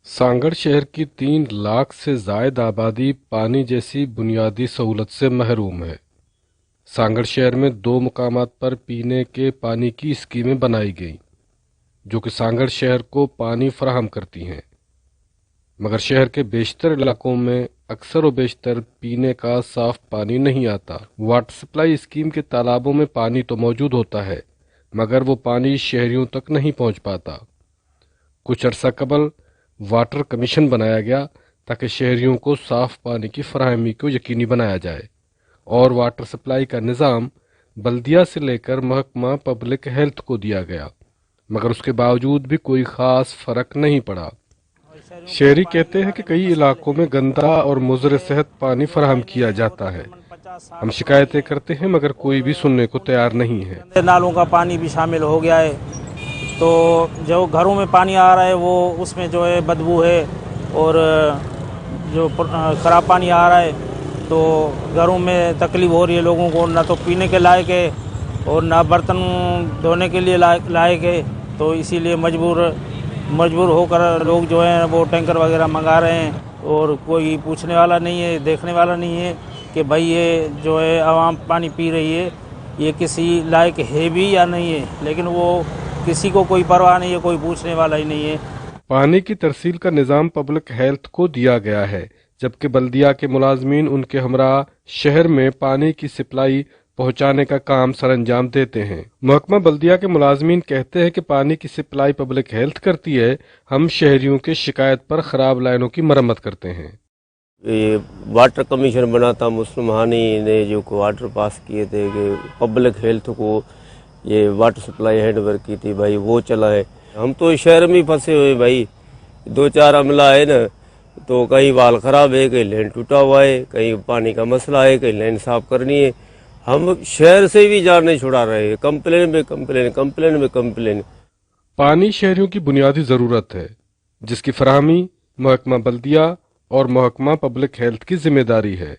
سانگڑ شہر کی 3 لاکھ سے زائد آبادی پانی جیسی بنیادی سہولت سے محروم ہے۔ سانگڑ شہر میں 2 مقامات پر پینے کے پانی کی اسکیمیں بنائی گئیں جو کہ سانگڑ شہر کو پانی فراہم کرتی ہیں، مگر شہر کے بیشتر علاقوں میں اکثر و بیشتر پینے کا صاف پانی نہیں آتا۔ واٹر سپلائی اسکیم کے تالابوں میں پانی تو موجود ہوتا ہے مگر وہ پانی شہریوں تک نہیں پہنچ پاتا۔ کچھ عرصہ قبل واٹر کمیشن بنایا گیا تاکہ شہریوں کو صاف پانی کی فراہمی کو یقینی بنایا جائے، اور واٹر سپلائی کا نظام بلدیہ سے لے کر محکمہ پبلک ہیلتھ کو دیا گیا، مگر اس کے باوجود بھی کوئی خاص فرق نہیں پڑا۔ شہری کہتے ہیں کہ کئی علاقوں میں گندا اور مضر صحت پانی فراہم کیا جاتا ہے۔ ہم شکایتیں کرتے ہیں مگر کوئی بھی سننے کو تیار نہیں ہے۔ نالوں کا پانی بھی شامل ہو گیا ہے، تو جو گھروں میں پانی آ رہا ہے وہ اس میں جو ہے بدبو ہے، اور جو خراب پانی آ رہا ہے تو گھروں میں تکلیف ہو رہی ہے لوگوں کو، نہ تو پینے کے لائق ہے اور نہ برتن دھونے کے لیے لائق ہے، تو اسی لیے مجبور ہو کر لوگ جو ہیں وہ ٹینکر وغیرہ منگا رہے ہیں، اور کوئی پوچھنے والا نہیں ہے، دیکھنے والا نہیں ہے کہ بھائی یہ جو ہے عوام پانی پی رہی ہے یہ کسی لائق ہے بھی یا نہیں ہے، لیکن وہ کسی کو کوئی پرواہ نہیں ہے، کوئی پوچھنے والا ہی نہیں ہے۔ پانی کی ترسیل کا نظام پبلک ہیلتھ کو دیا گیا ہے، جبکہ بلدیہ کے ملازمین ان کے ہمراہ شہر میں پانی کی سپلائی پہنچانے کا کام سر انجام دیتے ہیں۔ محکمہ بلدیہ کے ملازمین کہتے ہیں کہ پانی کی سپلائی پبلک ہیلتھ کرتی ہے، ہم شہریوں کے شکایت پر خراب لائنوں کی مرمت کرتے ہیں۔ یہ واٹر کمیشن بنا تھا، مسلم ہانی نے جو واٹر پاس کیے تھے کہ پبلک ہیلتھ کو یہ واٹر سپلائی ہینڈ اوور کی تھی، بھائی وہ چلا ہے۔ ہم تو شہر میں پھنسے ہوئے بھائی، 2-4 عملہ ہے نا، تو کہیں وال خراب ہے، کہیں لین ٹوٹا ہوا ہے، کہیں پانی کا مسئلہ ہے، کہیں لین صاف کرنی ہے۔ ہم شہر سے بھی جان نہیں چھڑا رہے ہیں، کمپلین میں کمپلین۔ پانی شہریوں کی بنیادی ضرورت ہے جس کی فراہمی محکمہ بلدیہ اور محکمہ پبلک ہیلتھ کی ذمہ داری ہے۔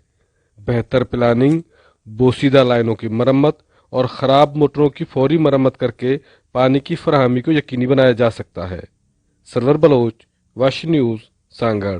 بہتر پلاننگ، بوسیدہ لائنوں کی مرمت اور خراب موٹروں کی فوری مرمت کر کے پانی کی فراہمی کو یقینی بنایا جا سکتا ہے۔ سرور بلوچ، واش نیوز، سانگڑ۔